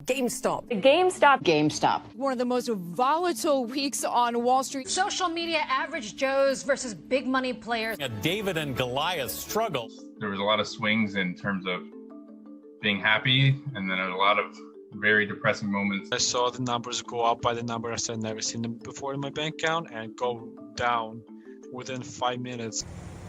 GameStop. GameStop. One of the most volatile weeks on Wall Street. Social media average Joes versus big money players. A David and Goliath struggle. There was a lot of swings in terms of being happy, and then a lot of very depressing moments. I saw the numbers go up by the numbers I'd never seen them before in my bank account and go down within 5 minutes.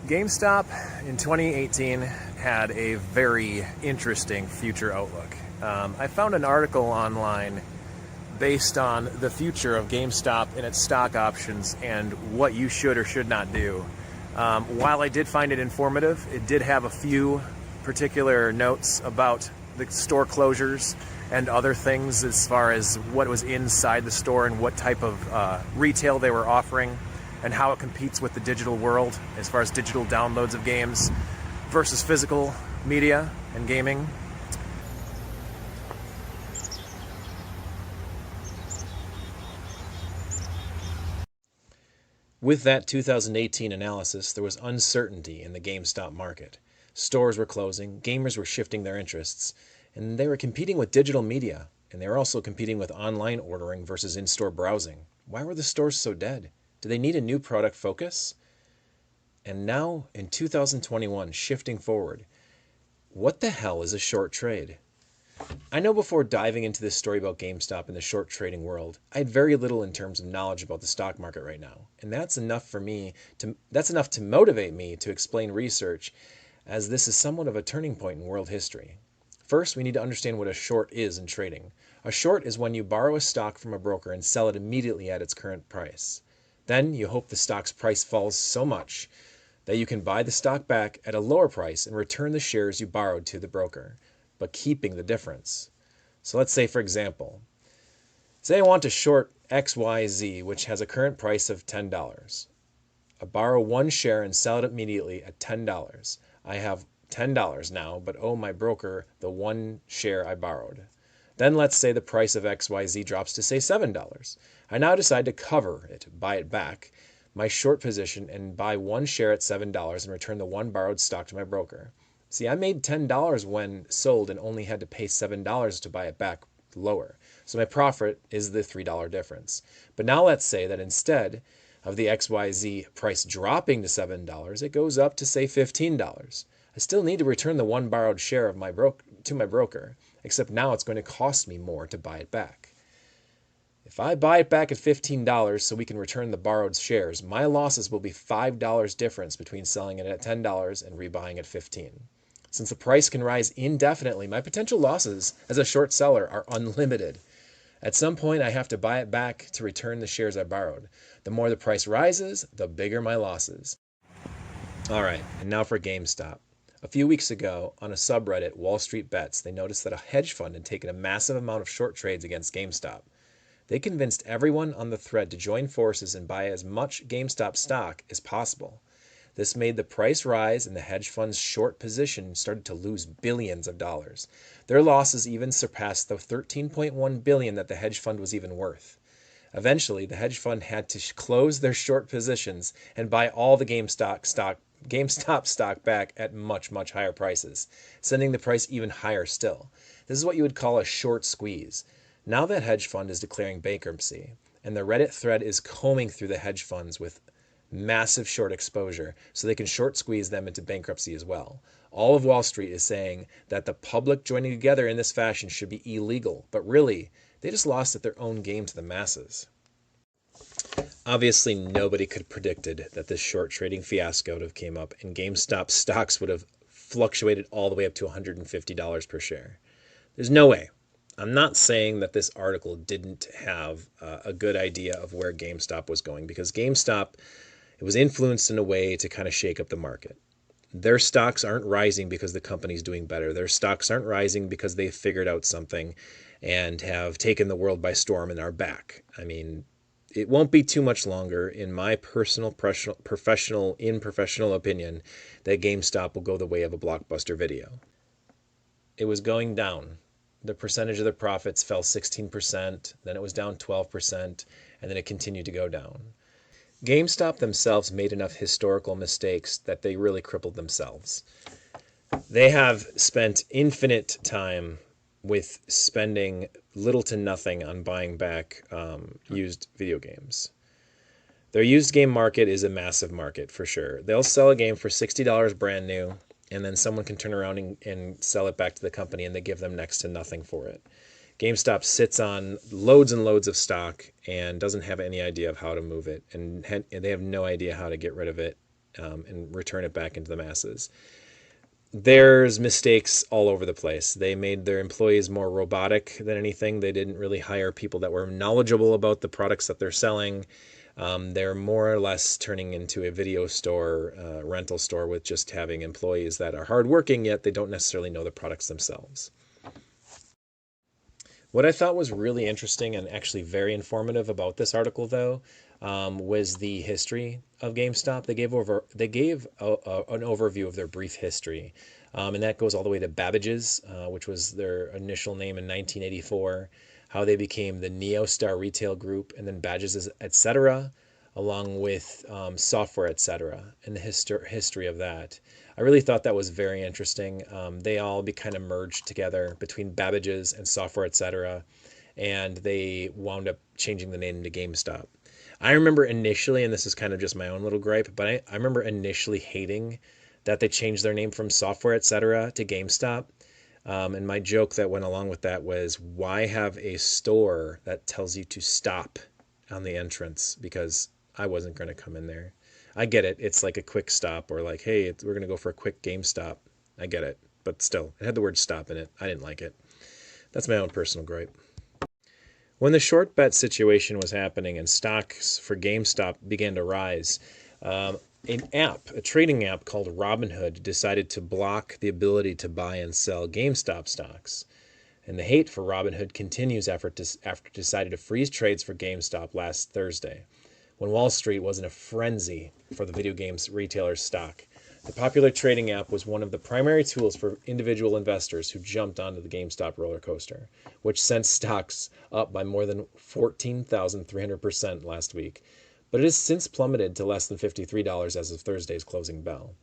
GameStop in 2018 had a very interesting future outlook. I found an article online based on the future of GameStop and its stock options and what you should or should not do. While I did find it informative, it did have a few particular notes about the store closures and other things as far as what was inside the store and what type of retail they were offering and how it competes with the digital world as far as digital downloads of games versus physical media and gaming. With that 2018 analysis, there was uncertainty in the GameStop market. Stores were closing, gamers were shifting their interests, and they were competing with digital media, and they were also competing with online ordering versus in-store browsing. Why were the stores so dead? Do they need a new product focus? And now, in 2021, shifting forward, what the hell is a short trade? I know before diving into this story about GameStop and the short trading world, I had very little in terms of knowledge about the stock market right now. And that's enough to motivate me to explain research, as this is somewhat of a turning point in world history. First, we need to understand what a short is in trading. A short is when you borrow a stock from a broker and sell it immediately at its current price. Then you hope the stock's price falls so much that you can buy the stock back at a lower price and return the shares you borrowed to the broker, but keeping the difference. So let's say, for example, say I want to short XYZ, which has a current price of $10. I borrow one share and sell it immediately at $10. I have $10 now, but owe my broker the one share I borrowed. Then let's say the price of XYZ drops to, say, $7. I now decide to cover it, buy it back, my short position, and buy one share at $7 and return the one borrowed stock to my broker. See, I made $10 when sold and only had to pay $7 to buy it back lower. So my profit is the $3 difference. But now let's say that instead of the XYZ price dropping to $7, it goes up to, say, $15. I still need to return the one borrowed share of to my broker, except now it's going to cost me more to buy it back. If I buy it back at $15 so we can return the borrowed shares, my losses will be $5 difference between selling it at $10 and rebuying at $15. Since the price can rise indefinitely, my potential losses as a short seller are unlimited. At some point, I have to buy it back to return the shares I borrowed. The more the price rises, the bigger my losses. All right, and now for GameStop. A few weeks ago, on a subreddit, Wall Street Bets, they noticed that a hedge fund had taken a massive amount of short trades against GameStop. They convinced everyone on the thread to join forces and buy as much GameStop stock as possible. This made the price rise, and the hedge fund's short position started to lose billions of dollars. Their losses even surpassed the $13.1 billion that the hedge fund was even worth. Eventually, the hedge fund had to close their short positions and buy all the GameStop stock back at much, much higher prices, sending the price even higher still. This is what you would call a short squeeze. Now that hedge fund is declaring bankruptcy, and the Reddit thread is combing through the hedge funds with massive short exposure so they can short squeeze them into bankruptcy as well. All of Wall Street is saying that the public joining together in this fashion should be illegal, but really, they just lost at their own game to the masses. Obviously, nobody could have predicted that this short trading fiasco would have came up and GameStop stocks would have fluctuated all the way up to $150 per share. There's no way. I'm not saying that this article didn't have a good idea of where GameStop was going, because GameStop, it was influenced in a way to kind of shake up the market. Their stocks aren't rising because the company's doing better. Their stocks aren't rising because they've figured out something and have taken the world by storm and are back. I mean, it won't be too much longer, in my personal professional opinion, that GameStop will go the way of a Blockbuster Video. It was going down. The percentage of the profits fell 16%, then it was down 12%, and then it continued to go down. GameStop themselves made enough historical mistakes that they really crippled themselves. They have spent infinite time with spending little to nothing on buying back used video games. Their used game market is a massive market for sure. They'll sell a game for $60 brand new, and then someone can turn around and sell it back to the company, and they give them next to nothing for it. GameStop sits on loads and loads of stock and doesn't have any idea of how to move it, and they have no idea how to get rid of it and return it back into the masses. There's mistakes all over the place. They made their employees more robotic than anything. They didn't really hire people that were knowledgeable about the products that they're selling. They're more or less turning into a video store, rental store, with just having employees that are hardworking, yet they don't necessarily know the products themselves. What I thought was really interesting and actually very informative about this article, though, was the history of GameStop. They gave an overview of their brief history, and that goes all the way to Babbage's, which was their initial name in 1984, how they became the NeoStar Retail Group, and then Badges, etc., along with Software, etc., and the history of that. I really thought that was very interesting. They all kind of merged together between Babbage's and Software, etc., and they wound up changing the name to GameStop. I remember initially, and this is kind of just my own little gripe, but I remember initially hating that they changed their name from Software, etc., to GameStop. And my joke that went along with that was, why have a store that tells you to stop on the entrance? Because I wasn't going to come in there. I get it. It's like a quick stop, or like, hey, we're going to go for a quick GameStop. I get it. But still, it had the word stop in it. I didn't like it. That's my own personal gripe. When the short bet situation was happening and stocks for GameStop began to rise, a trading app called Robinhood decided to block the ability to buy and sell GameStop stocks. And the hate for Robinhood continues after it decided to freeze trades for GameStop last Thursday, when Wall Street was in a frenzy for the video games retailer's stock. The popular trading app was one of the primary tools for individual investors who jumped onto the GameStop roller coaster, which sent stocks up by more than 14,300% last week. But it has since plummeted to less than $53 as of Thursday's closing bell.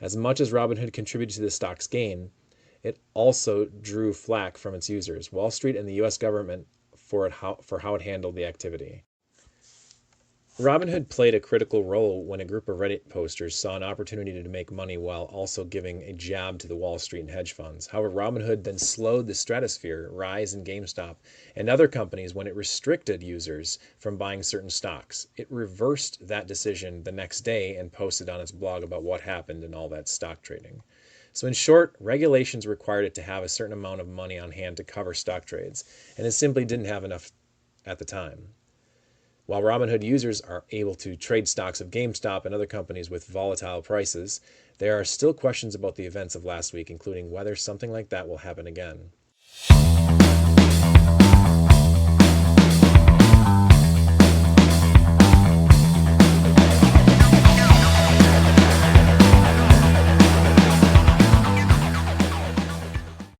As much as Robinhood contributed to the stock's gain, it also drew flack from its users, Wall Street, and the U.S. government for how it handled the activity. Robinhood played a critical role when a group of Reddit posters saw an opportunity to make money while also giving a jab to the Wall Street and hedge funds. However, Robinhood then slowed the stratosphere rise in GameStop and other companies when it restricted users from buying certain stocks. It reversed that decision the next day and posted on its blog about what happened in all that stock trading. So in short, regulations required it to have a certain amount of money on hand to cover stock trades, and it simply didn't have enough at the time. While Robinhood users are able to trade stocks of GameStop and other companies with volatile prices, there are still questions about the events of last week, including whether something like that will happen again.